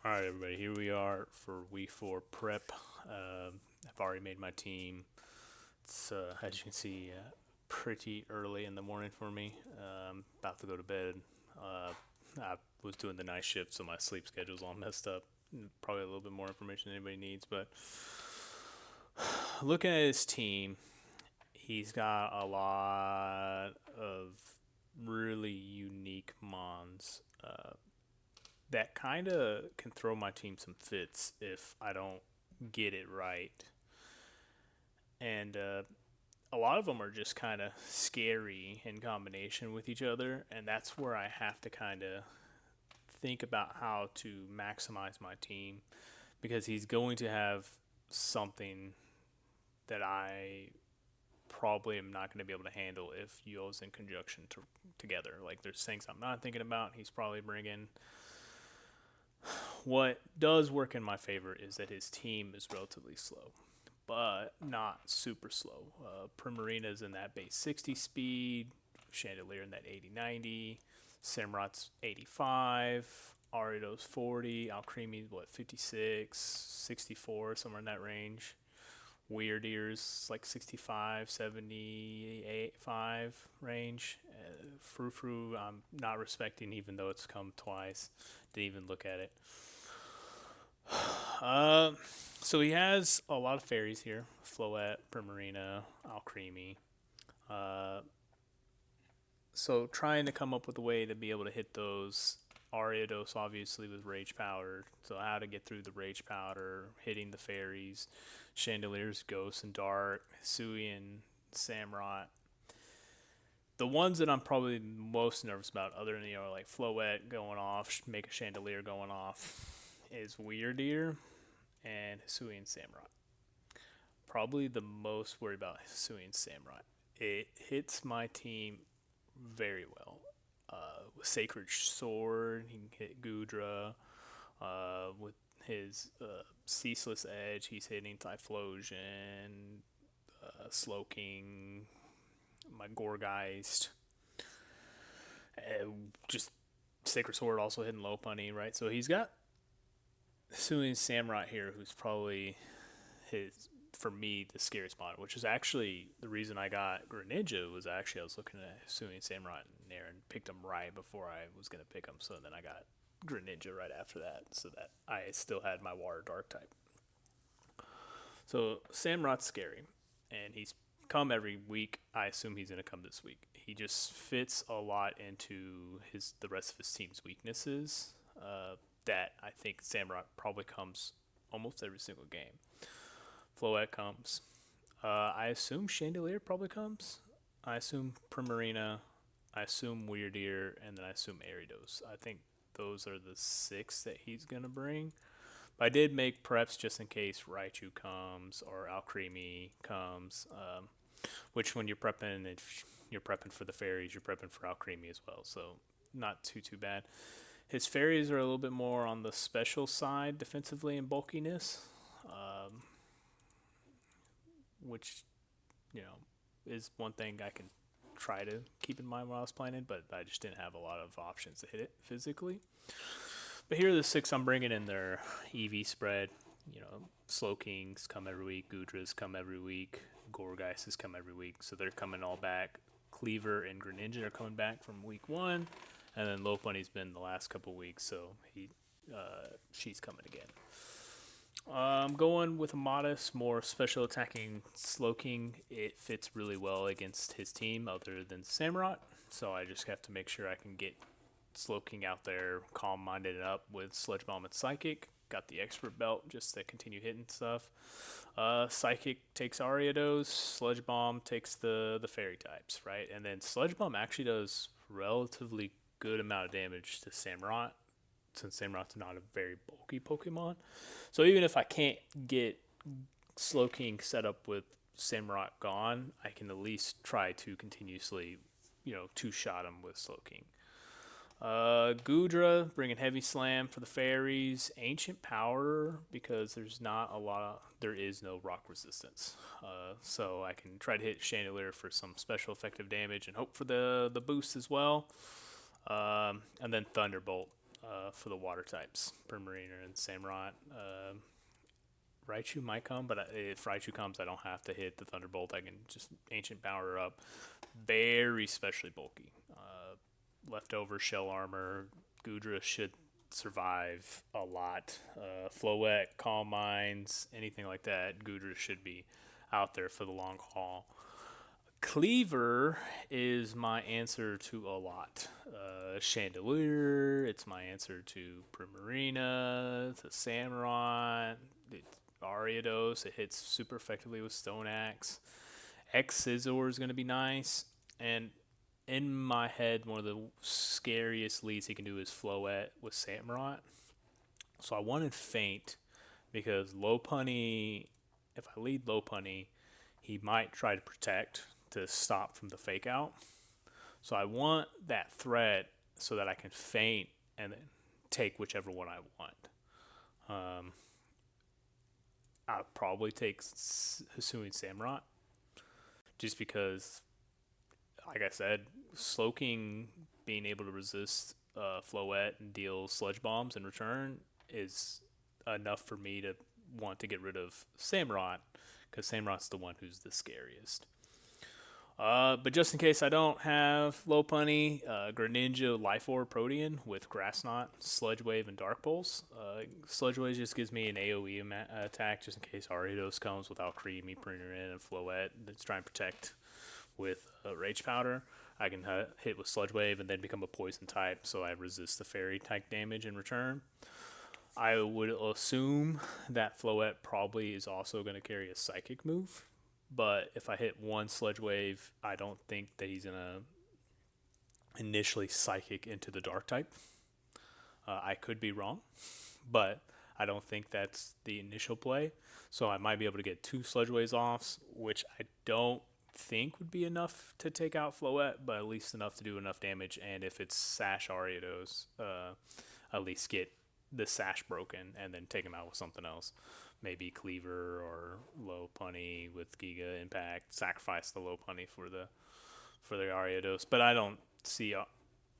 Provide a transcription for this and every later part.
All right, everybody, here we are for week 4 prep. I've already made my team. It's, as you can see, pretty early in the morning for me. About to go to bed. Uh, I was doing the night shift, so my sleep schedule's all messed up. Probably a little bit more information than anybody needs, but looking at his team, he's got a lot of really unique mons. That kind of can throw my team some fits if I don't get it right. And a lot of them are just kind of scary in combination with each other. And that's where I have to kind of think about how to maximize my team because he's going to have something that I probably am not going to be able to handle if Yo's in conjunction together. Like there's things I'm not thinking about. He's probably bringing. What does work in my favor is that his team is relatively slow, but not super slow. Primarina's in that base 60 speed, Chandelier in that 80-90, Samurot's 85, Arido's 40, Alcremi's what 56, 64, somewhere in that range. Weird Ears like 65, 78, 5 range. Frou Frou, I'm not respecting even though it's come twice. Didn't even look at it. Uh, so he has a lot of fairies here: Floette, Primarina, Alcremie. Uh, so trying to come up with a way to be able to hit those. Ariados obviously with Rage Powder, so how to get through the Rage Powder, hitting the fairies, Chandelier's Ghost and Dark, Hisuian, Samrot. The ones that I'm probably most nervous about, other than like Floette going off, make a Chandelier going off, is Weird Ear and Hisuian Samrot. Probably the most worried about Hisuian Samrot. It hits my team very well. With Sacred Sword, he can hit Gudra. With his Ceaseless Edge, he's hitting Typhlosion, Slowking, my Gorgeist. Just Sacred Sword also hitting low punny, right? So he's got Hisuian Samrot here, who's probably his for me the scariest mod, which is actually the reason I got Greninja was actually I was looking at Hisuian Samurott and Nairon, picked him right before I was gonna pick him, so then I got Greninja right after that, so that I still had my Water Dark type. So Samurot's scary, and he's come every week. I assume he's gonna come this week. He just fits a lot into his the rest of his team's weaknesses. That I think Samurott probably comes almost every single game. Floette comes. I assume Chandelier probably comes. I assume Primarina. I assume Weird Ear, and then I assume Aridos. I think those are the 6 that he's gonna bring. But I did make preps just in case Raichu comes or Alcremie comes. Which when you're prepping, if you're prepping for the fairies, you're prepping for Alcremie as well. So not too bad. His fairies are a little bit more on the special side defensively and bulkiness. Which is one thing I can try to keep in mind while I was playing it, but I just didn't have a lot of options to hit it physically. But here are the 6 I'm bringing in their EV spread. Slowkings come every week, Gudras come every week, Gorgeists come every week, so they're coming all back. Cleaver and Greninja are coming back from week 1, and then Lopunny's been the last couple weeks, so she's coming again. I'm going with a modest, more special attacking Slowking. It fits really well against his team, other than Samurott. So I just have to make sure I can get Slowking out there, calm-minded up with Sludge Bomb and Psychic. Got the expert belt just to continue hitting stuff. Psychic takes Ariados. Sludge Bomb takes the fairy types, right? And then Sludge Bomb actually does relatively good amount of damage to Samurott, since Samurot's not a very bulky Pokemon. So even if I can't get Slowking set up with Samurott gone, I can at least try to continuously, two-shot him with Slowking. Gudra bringing Heavy Slam for the fairies. Ancient Power because there is no rock resistance. So I can try to hit Chandelier for some special effective damage and hope for the boost as well. And then Thunderbolt. for the water types, Primarina and Samurott. Raichu might come, but if Raichu comes, I don't have to hit the Thunderbolt. I can just Ancient Power up. Very specially bulky. Leftover Shell Armor. Goodra should survive a lot. Floette, Calm Minds, anything like that, Goodra should be out there for the long haul. Cleaver is my answer to a lot. Chandelier, it's my answer to Primarina, to Samurott, Ariados, it hits super effectively with Stone Axe. X Scizor is going to be nice. And in my head, one of the scariest leads he can do is Floette with Samurott. So I wanted Feint because Lopunny, if I lead Lopunny, he might try to protect to stop from the fake out. So I want that threat so that I can Feint and then take whichever one I want. I'll probably take Hisuian Samurott just because, like I said, Slowking being able to resist Floette and deal Sludge Bombs in return is enough for me to want to get rid of Samurott because Samurott's the one who's the scariest. But just in case I don't have Lopunny, Greninja, Life Orb, Protean with Grass Knot, Sludge Wave, and Dark Pulse. Sludge Wave just gives me an AoE attack just in case Ariados comes without Creamy, Primarina, and Floette. Let's try and protect with Rage Powder. I can hit with Sludge Wave and then become a Poison type, so I resist the Fairy type damage in return. I would assume that Floette probably is also going to carry a Psychic move. But if I hit one Sludge Wave, I don't think that he's going to initially Psychic into the Dark type. I could be wrong, but I don't think that's the initial play. So I might be able to get 2 Sludge Waves off, which I don't think would be enough to take out Floette, but at least enough to do enough damage. And if it's Sash Ariados, at least get the Sash broken and then take him out with something else. Maybe Cleaver or Lopunny with Giga Impact. Sacrifice the Lopunny for the Ariados. But I don't see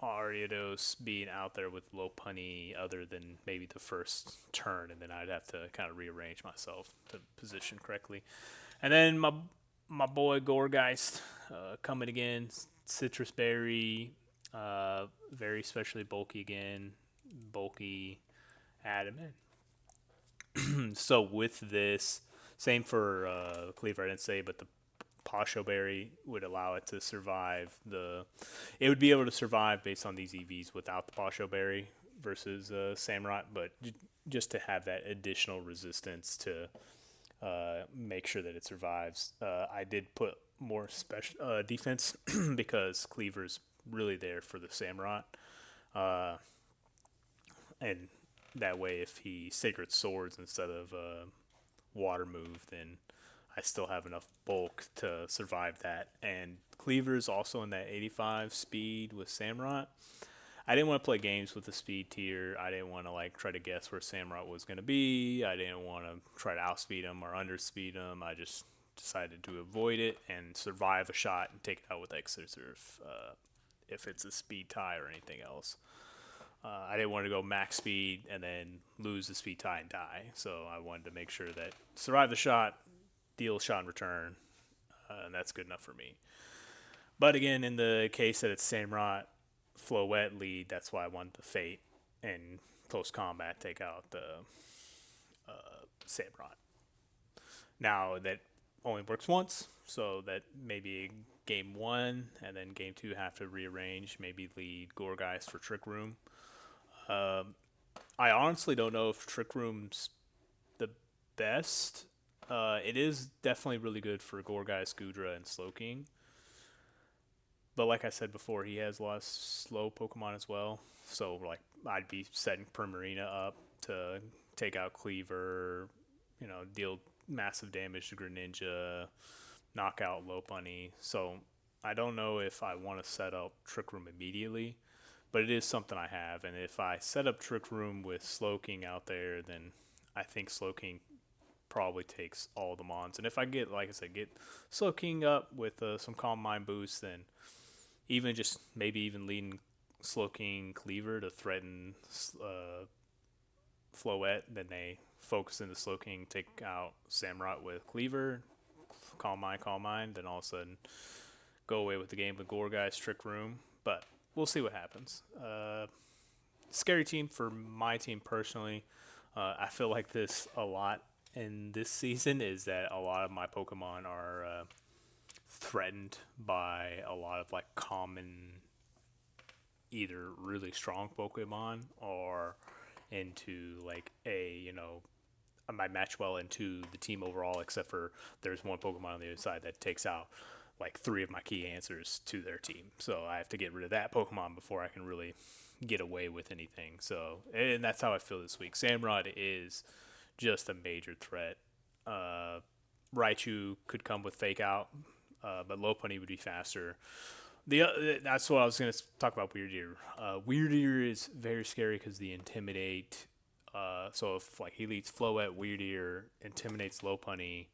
Ariados being out there with Lopunny other than maybe the first turn, and then I'd have to kind of rearrange myself to position correctly. And then my boy Gourgeist coming again. Citrus Berry, very specially bulky again. Bulky Adamant. So with this, same for Cleaver, I didn't say, but the Pasho Berry would allow it to survive it would be able to survive based on these EVs without the Pasho Berry versus Samurott, but just to have that additional resistance to make sure that it survives. I did put more special defense because Cleaver's really there for the Samurott. And that way, if he Sacred Swords instead of Water move, then I still have enough bulk to survive that. And Cleaver's also in that 85 speed with Samurott. I didn't want to play games with the speed tier. I didn't want to try to guess where Samurott was going to be. I didn't want to try to outspeed him or underspeed him. I just decided to avoid it and survive a shot and take it out with X-Scissor if it's a speed tie or anything else. I didn't want to go max speed and then lose the speed tie and die. So I wanted to make sure that survive the shot, deal a shot in return, and that's good enough for me. But again, in the case that it's Samurott, Floette lead, that's why I wanted the Fate and close combat take out the Samurott. Now that only works once, so that maybe game 1 and then game 2 have to rearrange, maybe lead Gourgeist for Trick Room. I honestly don't know if Trick Room's the best. It is definitely really good for Gourgeist, Goodra, and Slowking. But like I said before, he has a lot of slow Pokemon as well. So I'd be setting Primarina up to take out Cleaver, deal massive damage to Greninja, knock out Lopunny. So I don't know if I want to set up Trick Room immediately. But it is something I have, and if I set up Trick Room with Slowking out there, then I think Slowking probably takes all the Mons. And if I get, like I said, get Slowking up with some Calm Mind boost, then maybe even leading Slowking Cleaver to threaten Floette. Then they focus into Slowking, take out Samurott with Cleaver, calm mine. Then all of a sudden go away with the game with Gorgai's Trick Room. But we'll see what happens. Scary team for my team personally. I feel like this a lot in this season is that a lot of my Pokemon are threatened by a lot of like common, either really strong Pokemon or into like I might match well into the team overall, except for there's one Pokemon on the other side that takes out like 3 of my key answers to their team. So I have to get rid of that Pokemon before I can really get away with anything. So, and that's how I feel this week. Samurott is just a major threat. Raichu could come with Fake Out, but Lopunny would be faster. That's what I was going to talk about. Weird Ear. Weird Ear is very scary because the Intimidate. So if like he leads Floette, Weird Ear intimidates Lopunny,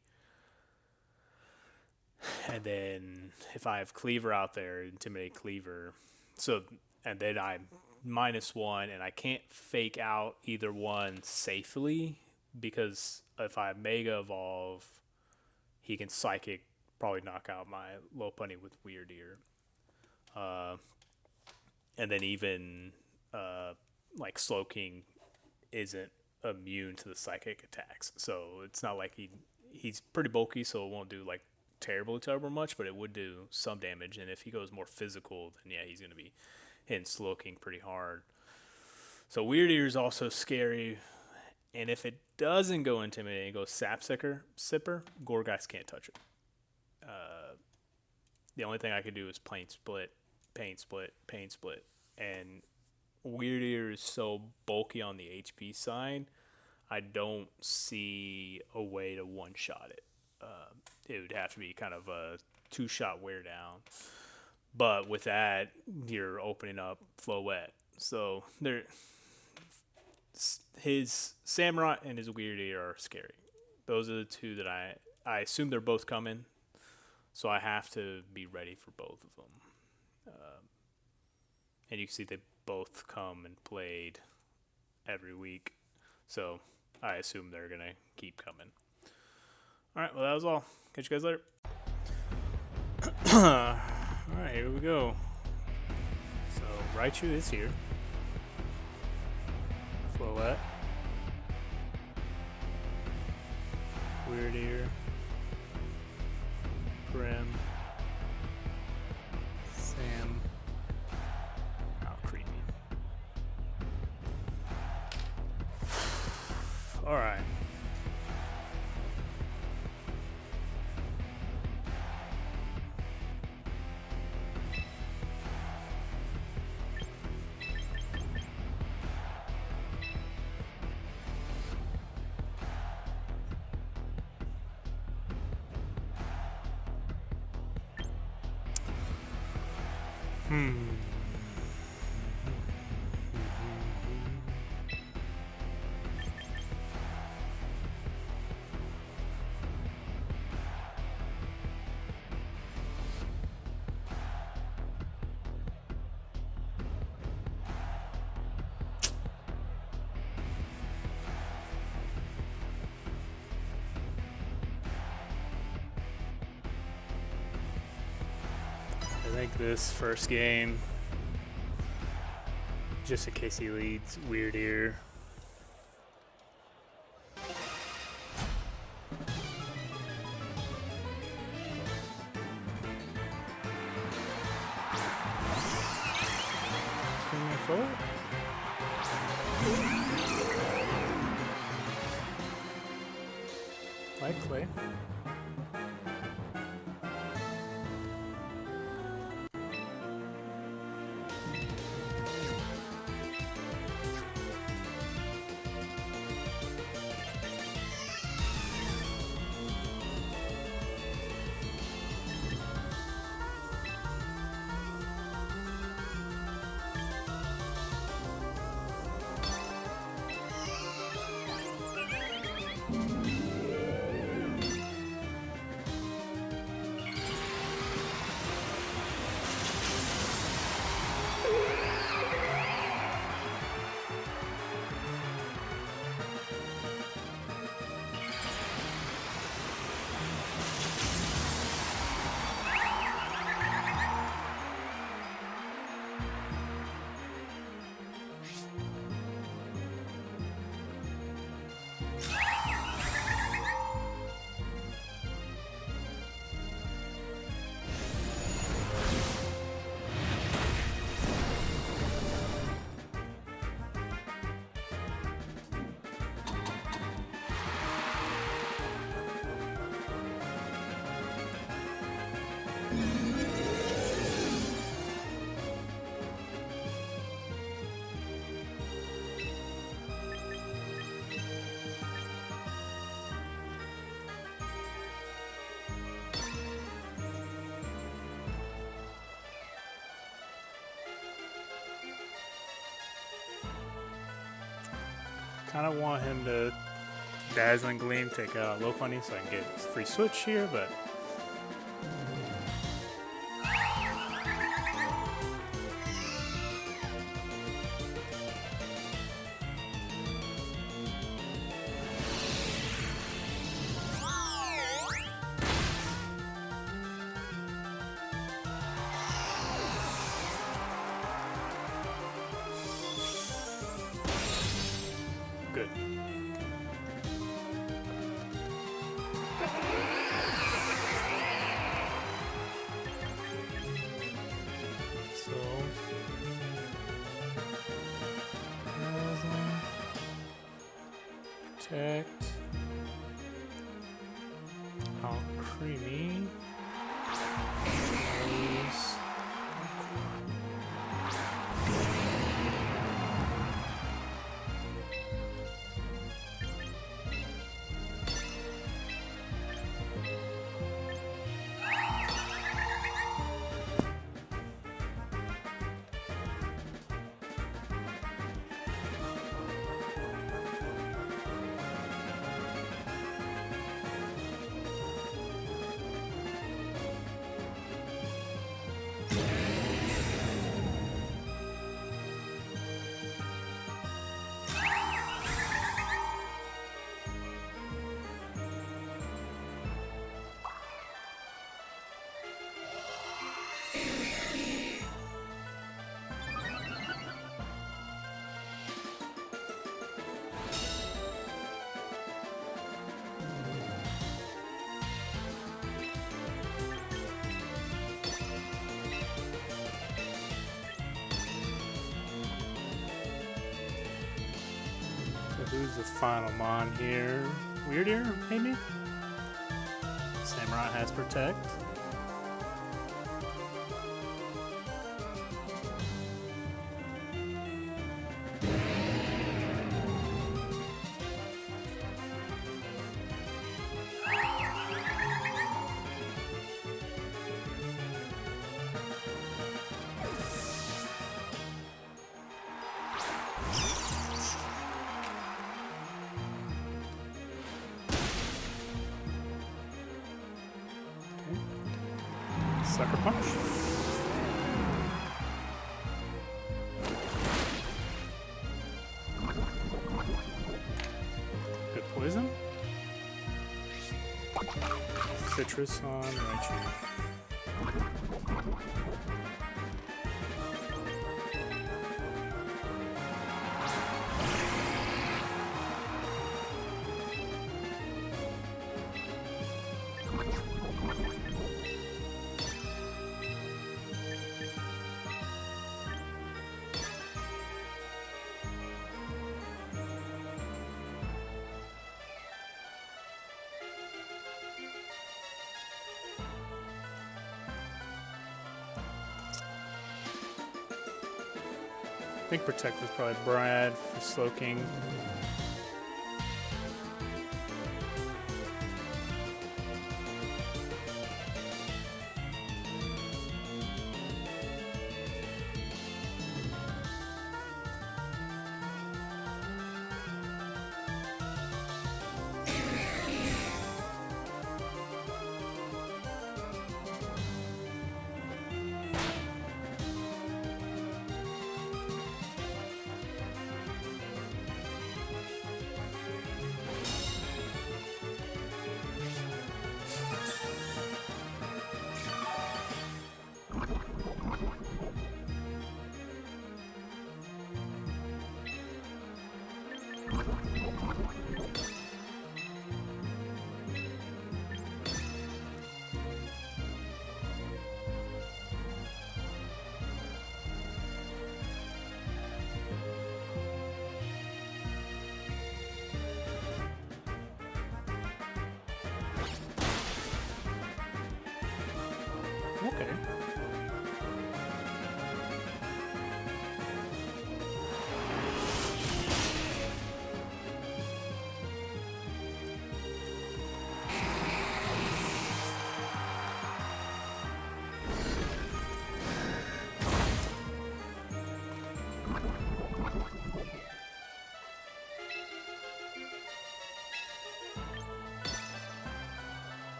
and then if I have Cleaver out there, Intimidate Cleaver. So and then I'm -1, and I can't Fake Out either one safely because if I Mega Evolve, he can Psychic probably knock out my Lopunny with Weird Ear. And then even like Slowking isn't immune to the psychic attacks, so it's not like he's pretty bulky, so it won't do like terribly much, but it would do some damage. And if he goes more physical, then yeah, he's going to be hitting Slowking pretty hard. So Weird Ear is also scary, and if it doesn't go Intimidating, it goes Sipper, Gorgeist can't touch it. The only thing I could do is Pain Split, and Weird Ear is so bulky on the HP side, I don't see a way to one-shot it. It would have to be kind of a 2-shot wear down. But with that, you're opening up Floette. So his Samurott and his Weird Ear are scary. Those are the two that I assume they're both coming. So I have to be ready for both of them. And you can see they both come and played every week. So I assume they're going to keep coming. All right, well, that was all. Catch you guys later. All right, here we go. So Raichu is here. Floette. Weird Ear. Prim. Sam. Oh, creepy. All right. I think this first game, just in case he leads Weird Ear. Likely. Kind of want him to Dazzling Gleam, take out Low Bunny so I can get free switch here, but good. So protect. How creamy. Please. Who's the final mon here? Weird Ear, maybe? Samurai has Protect. Sucker Punch. Good poison. Citrus on Raichu. I think Protect is probably Brad for Slowking. Okay.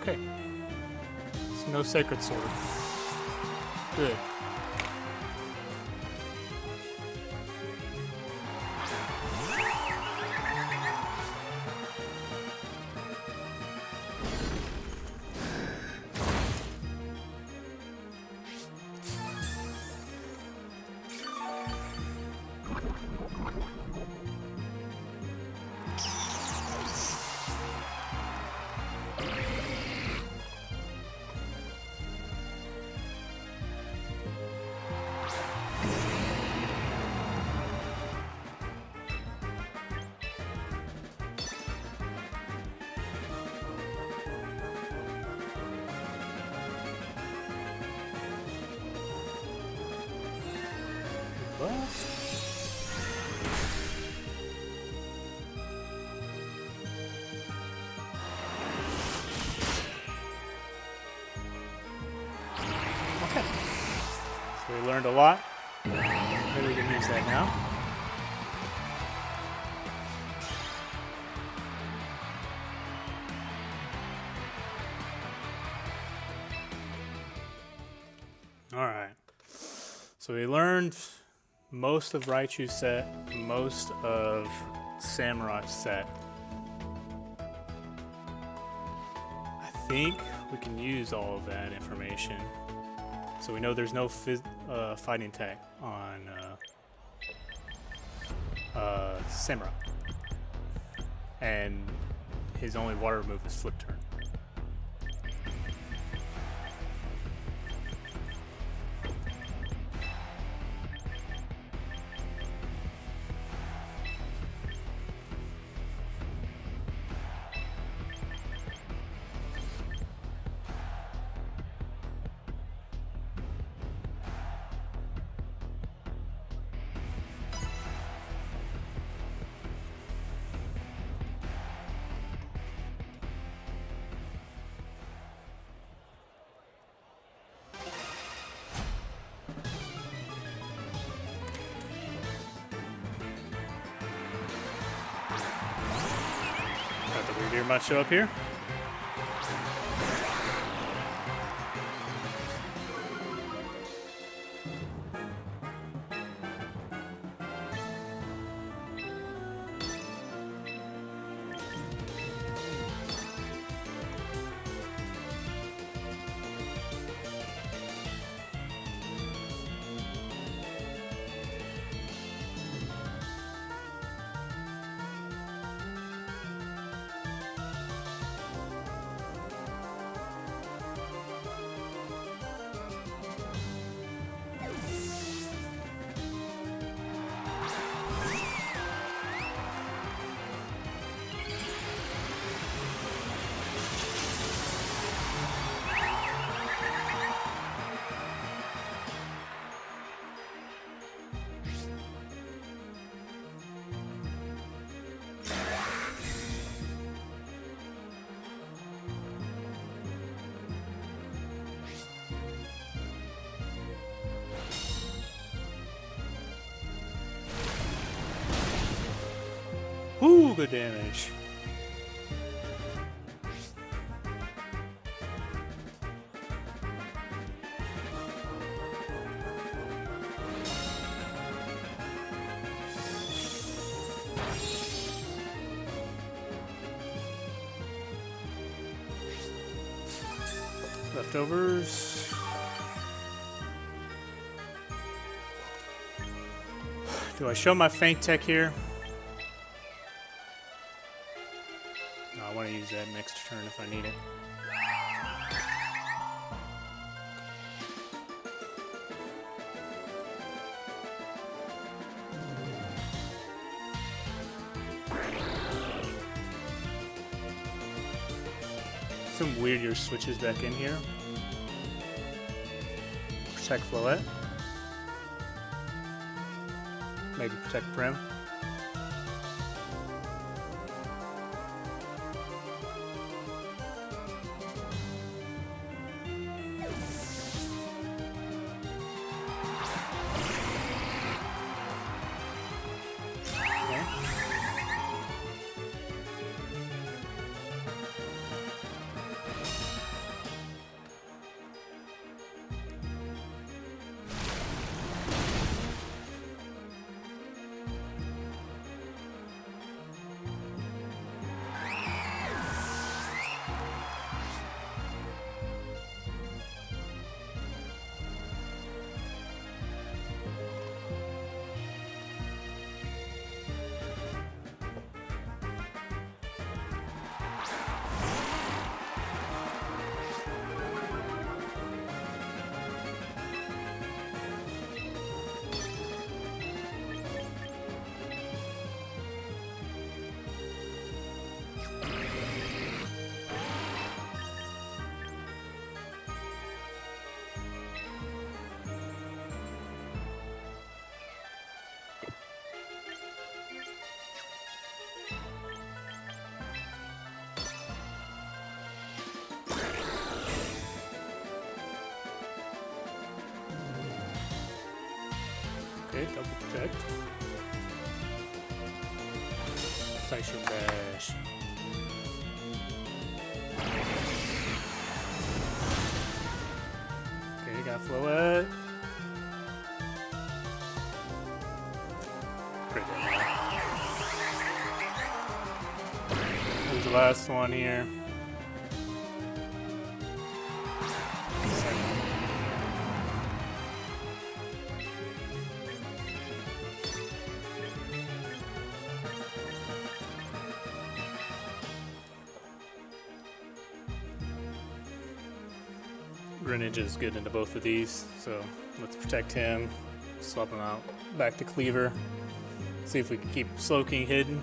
Okay. So no sacred sword. Good. Okay. So we learned a lot. Maybe we can use that now. Alright. So we learned most of Raichu's set, most of Samurai's set. I think we can use all of that information. So we know there's no fighting tech on Samurai. And his only water move is Flip Turn. Got the Weird Ear show up here. Ooh, good damage. Leftovers. Do I show my feint tech here? No, I want to use that next turn if I need it. Some weird your switches back in here. Protect Floette. Maybe protect Brim. Okay, double protect. Sideshow dash. Okay, got Floette. Great day. Who's the last one here? Greenwich is good into both of these, so let's protect him. Swap him out. Back to Cleaver. See if we can keep Slowking hidden.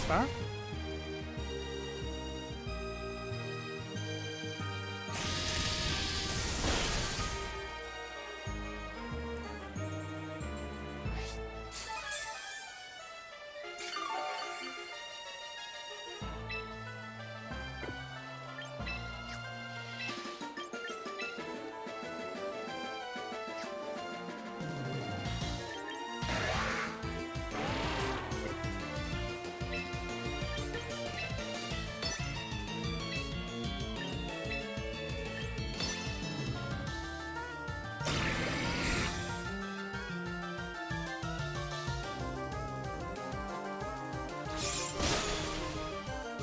Fire.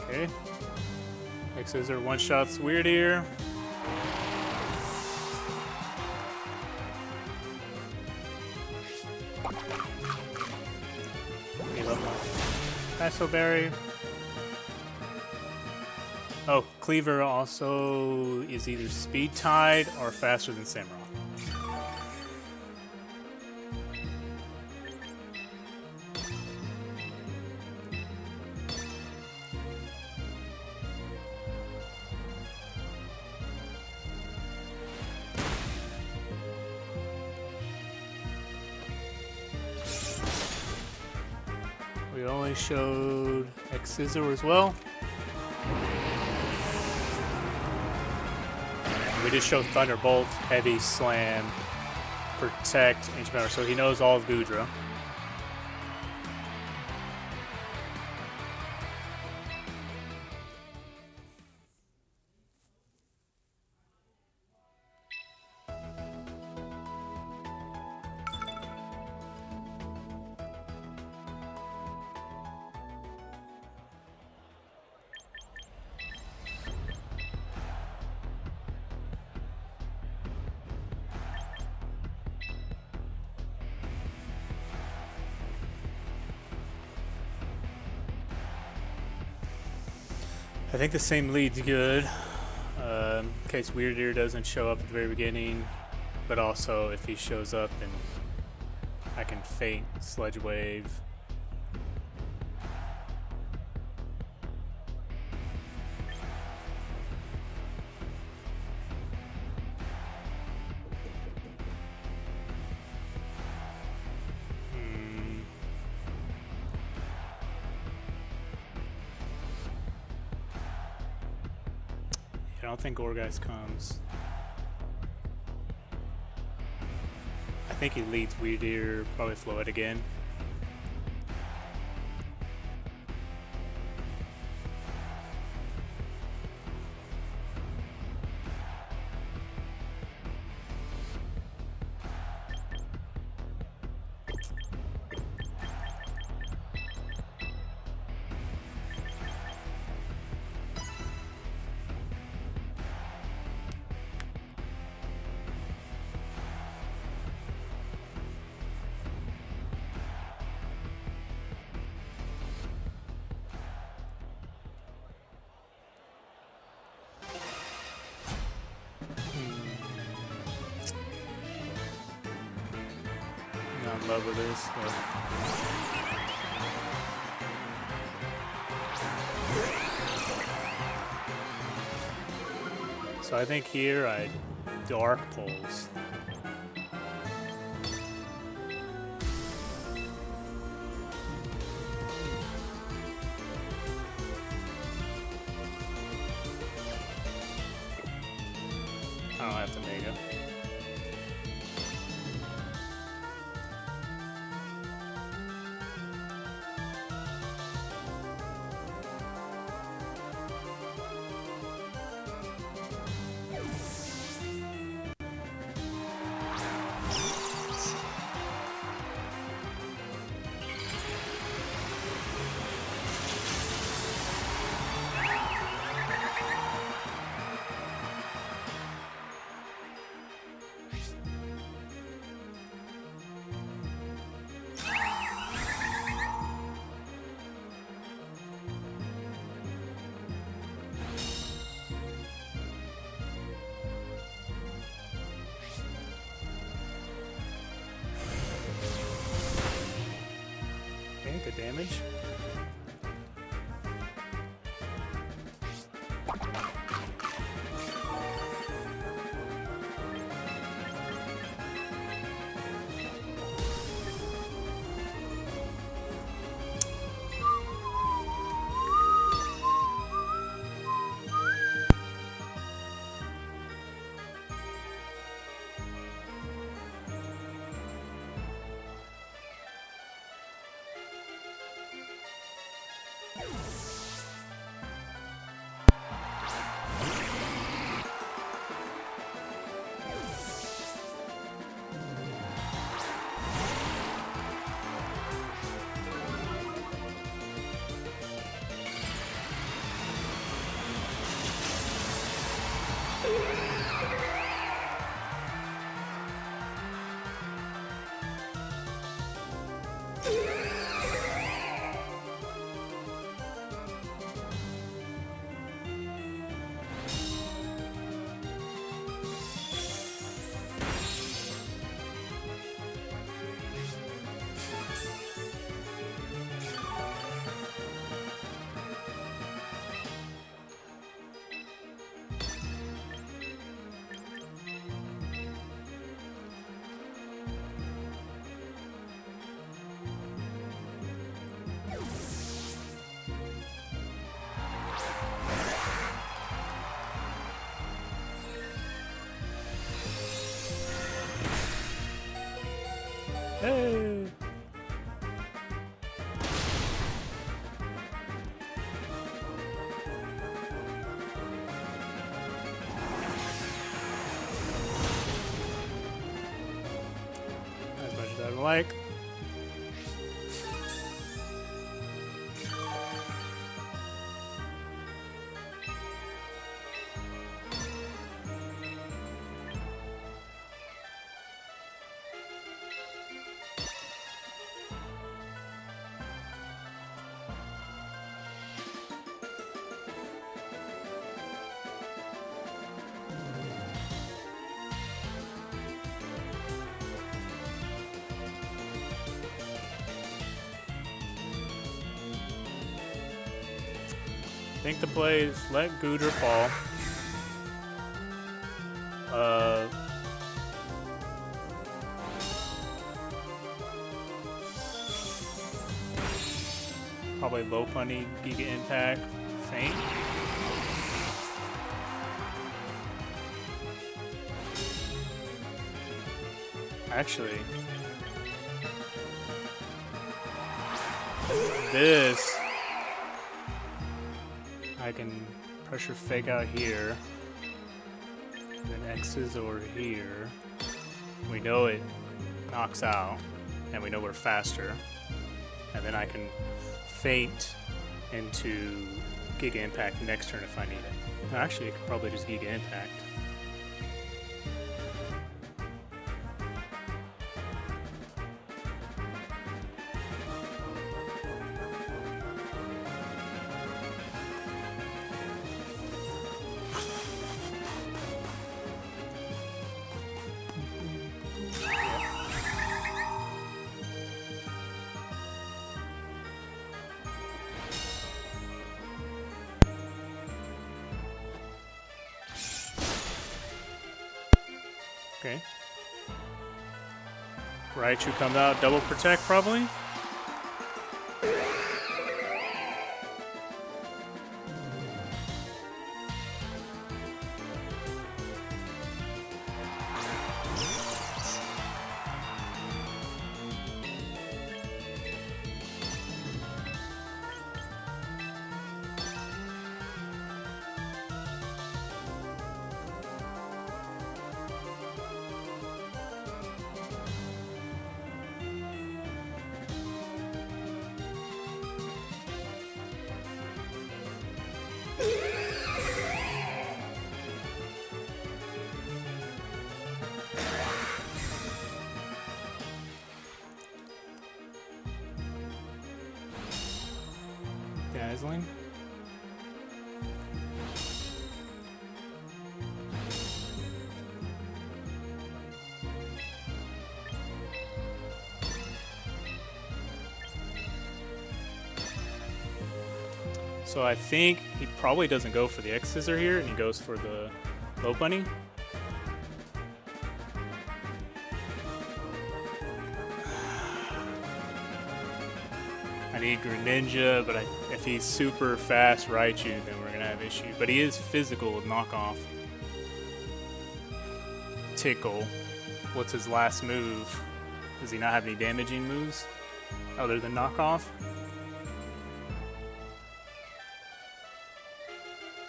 Okay. X's are one shots weird here. Berry. Oh, Cleaver also is either speed tied or faster than Samurott. We only showed X-Scissor as well. We just showed Thunderbolt, Heavy Slam, Protect, Ancient Power, so he knows all of Gudra. I think the same lead's good, in case Weird Ear doesn't show up at the very beginning, but also if he shows up and I can feint Sledge Wave. I don't think Gorgeist comes. I think he leads Weird Ear, probably Floette again. In love with this, but So I think here I dark pulls. I don't have to make it. Okay, good damage. Hey! As much as I'd like. I think the play is let Gooter fall. Probably low punny, Giga Impact, Feint. Actually, this I can pressure fake out here, then X's over here. We know it knocks out, and we know we're faster. And then I can Feint into Giga Impact next turn if I need it. Actually, I could probably just Giga Impact. Okay. Raichu comes out, double protect probably. Dazzling. So I think he probably doesn't go for the X Scissor here, and he goes for the Low Bunny. I need Greninja, but if he's super fast Raichu, then we're gonna have issue. But he is physical with knockoff. Tickle. What's his last move? Does he not have any damaging moves other than knockoff?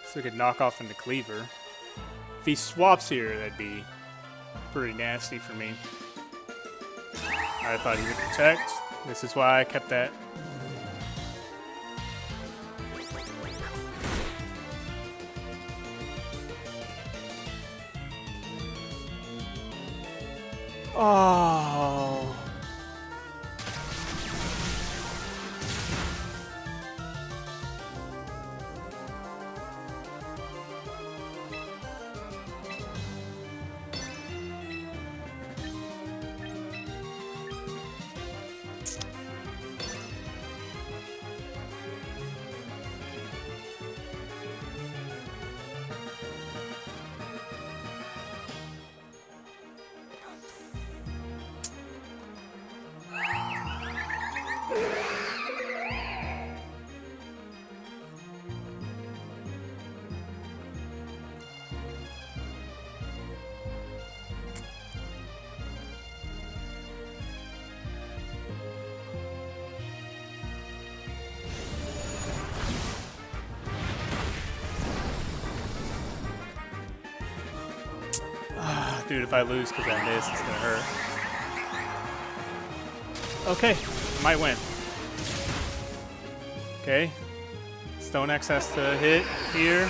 So we could knock off into Cleaver. If he swaps here, that'd be pretty nasty for me. I thought he would protect. This is why I kept that. Oh. Dude, if I lose because I miss, it's gonna hurt. Okay, might win. Okay. Stone X has to hit here.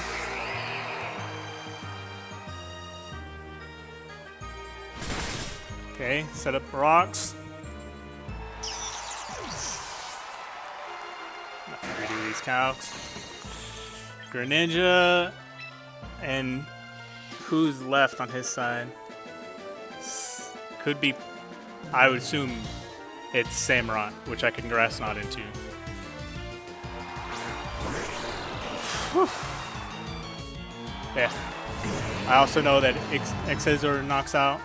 Okay, set up rocks. Not gonna redo these calcs. Greninja, and who's left on his side? Could be, I would assume it's Samurott, which I can Grass Knot into. Whew. Yeah. I also know that X Scissor knocks out.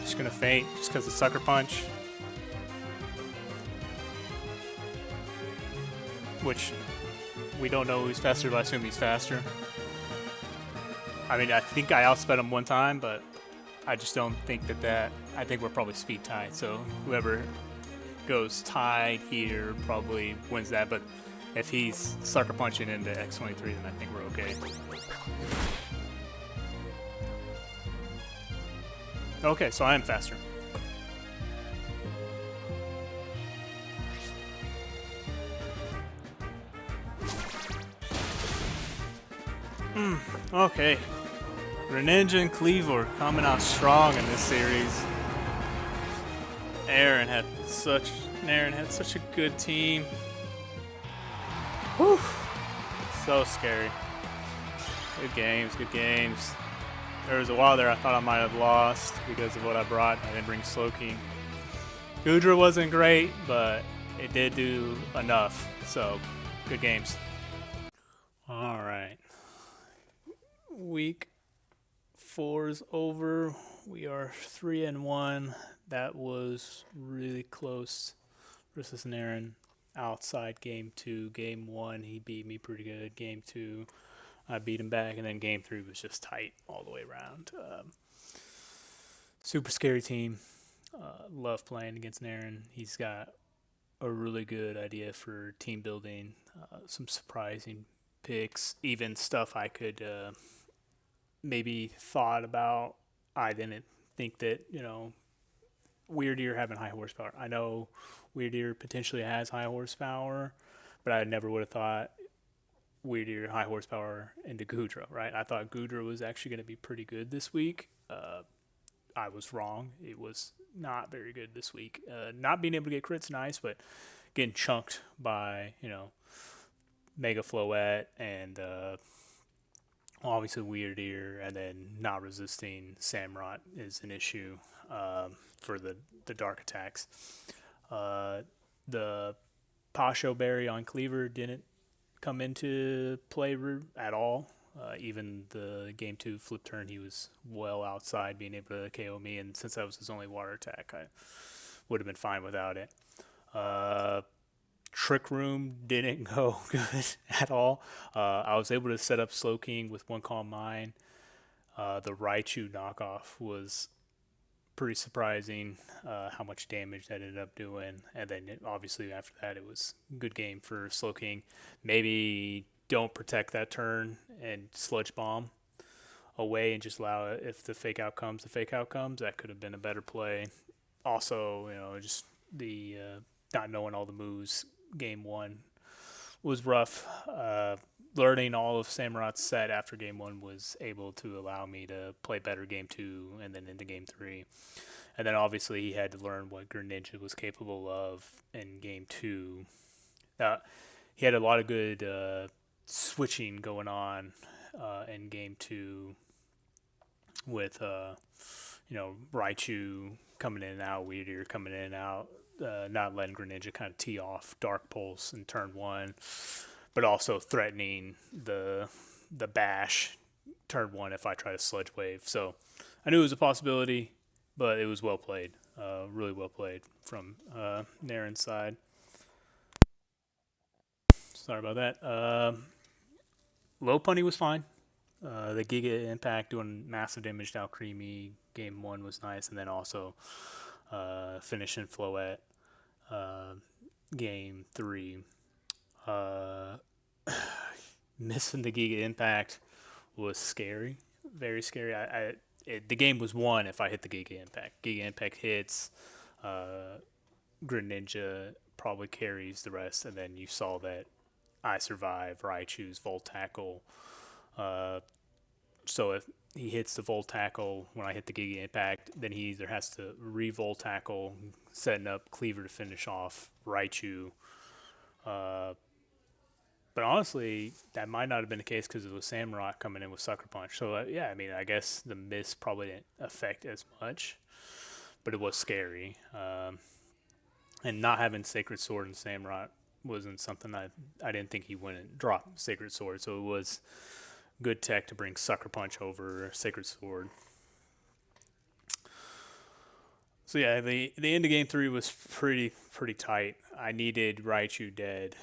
Just gonna faint just because of Sucker Punch. Which we don't know who's faster, but I assume he's faster. I mean, I think I outsped him one time, but I just don't think that I think we're probably speed tied. So whoever goes tied here probably wins that. But if he's Sucker Punching into X23, then I think we're okay. Okay, so I am faster. Okay. Greninja and Cleaver coming out strong in this series. Nairon had such a good team. Whew. So scary. Good games, good games. There was a while there I thought I might have lost because of what I brought. I didn't bring Slowking. Gudra wasn't great, but it did do enough. So, good games. All right. Week 4's over. We are 3-1. That was really close versus Nairon. Outside game 2. Game 1, he beat me pretty good. Game 2, I beat him back. And then game 3 was just tight all the way around. Super scary team. Love playing against Nairon. He's got a really good idea for team building. Some surprising picks. Even stuff I could maybe thought about. I didn't think that, Weird Ear having high horsepower. I know Weird Ear potentially has high horsepower, but I never would have thought Weird Ear high horsepower into Gudra, right? I thought Gudra was actually going to be pretty good this week. I was wrong. It was not very good this week. Not being able to get crits, nice, but getting chunked by, Mega Floette and obviously Weird Ear, and then not resisting Samurott is an issue for the dark attacks. The Pasho Berry on Cleaver didn't come into play at all. Even the game 2 flip turn, he was well outside being able to KO me, and since that was his only water attack, I would have been fine without it. Trick Room didn't go good at all. I was able to set up Slow King with one Calm Mind. The Raichu knockoff was pretty surprising how much damage that ended up doing. And then obviously after that, it was a good game for Slow King. Maybe don't protect that turn and Sludge Bomb away and just allow it. If the fake out comes, the fake out comes. That could have been a better play. Also, just the not knowing all the moves. Game 1 was rough. Learning all of Samurott's set after game 1 was able to allow me to play better game 2 and then into game 3. And then obviously he had to learn what Greninja was capable of in game 2. He had a lot of good switching going on in game 2 with Raichu coming in and out, Weird Ear coming in and out. Not letting Greninja kind of tee off Dark Pulse in turn 1, but also threatening the bash turn 1 if I try to Sludge Wave. So I knew it was a possibility, but it was well played, really well played from Nairon's side. Sorry about that. Low Punny was fine. The Giga Impact doing massive damage to Alcremie. Game 1 was nice, and then also finishing Floette. Game 3. Missing the Giga Impact was scary, very scary. The game was won if I hit the Giga Impact. Giga Impact hits, Greninja probably carries the rest, and then you saw that I survive Raichu's Volt Tackle. So if he hits the Volt Tackle when I hit the Giga Impact, then he either has to re-Volt Tackle, setting up Cleaver to finish off Raichu. But honestly, that might not have been the case because it was Samurott coming in with Sucker Punch. So, I guess the miss probably didn't affect as much, but it was scary. And not having Sacred Sword and Samurott wasn't something I didn't think he wouldn't drop Sacred Sword. So it was good tech to bring Sucker Punch over Sacred Sword. So yeah, the end of game 3 was pretty tight. I needed Raichu dead,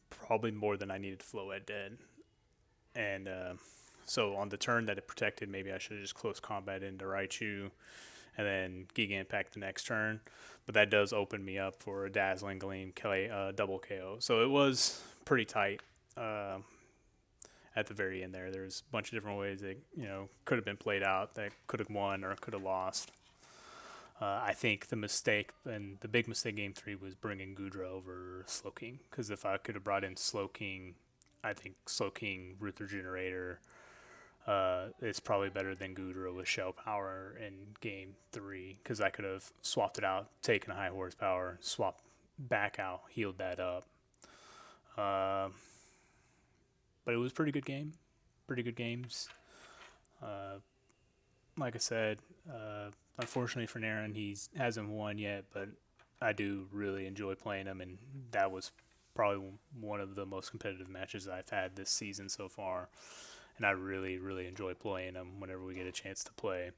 probably more than I needed Floette dead. And so on the turn that it protected, maybe I should have just close combat into Raichu and then Giga Impact the next turn. But that does open me up for a Dazzling Gleam double KO. So it was pretty tight at the very end there. There's a bunch of different ways that, could have been played out, that could have won or could have lost. I think the mistake, and the big mistake game 3, was bringing Gudra over Slow King. Because if I could have brought in Slow King, I think Slow King, Root Regenerator, is probably better than Gudra with Shell Power in game 3. Because I could have swapped it out, taken a high horsepower, swapped back out, healed that up. But it was a pretty good game. Pretty good games. Like I said, Unfortunately for Nairon, he hasn't won yet, but I do really enjoy playing him, and that was probably one of the most competitive matches I've had this season so far. And I really, really enjoy playing him whenever we get a chance to play.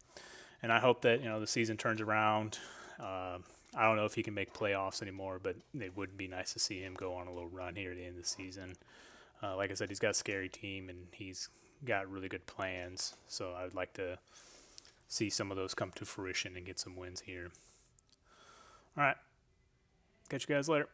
And I hope that the season turns around. I don't know if he can make playoffs anymore, but it would be nice to see him go on a little run here at the end of the season. Like I said, he's got a scary team, and he's got really good plans. So I would like to see some of those come to fruition and get some wins here. All right. Catch you guys later.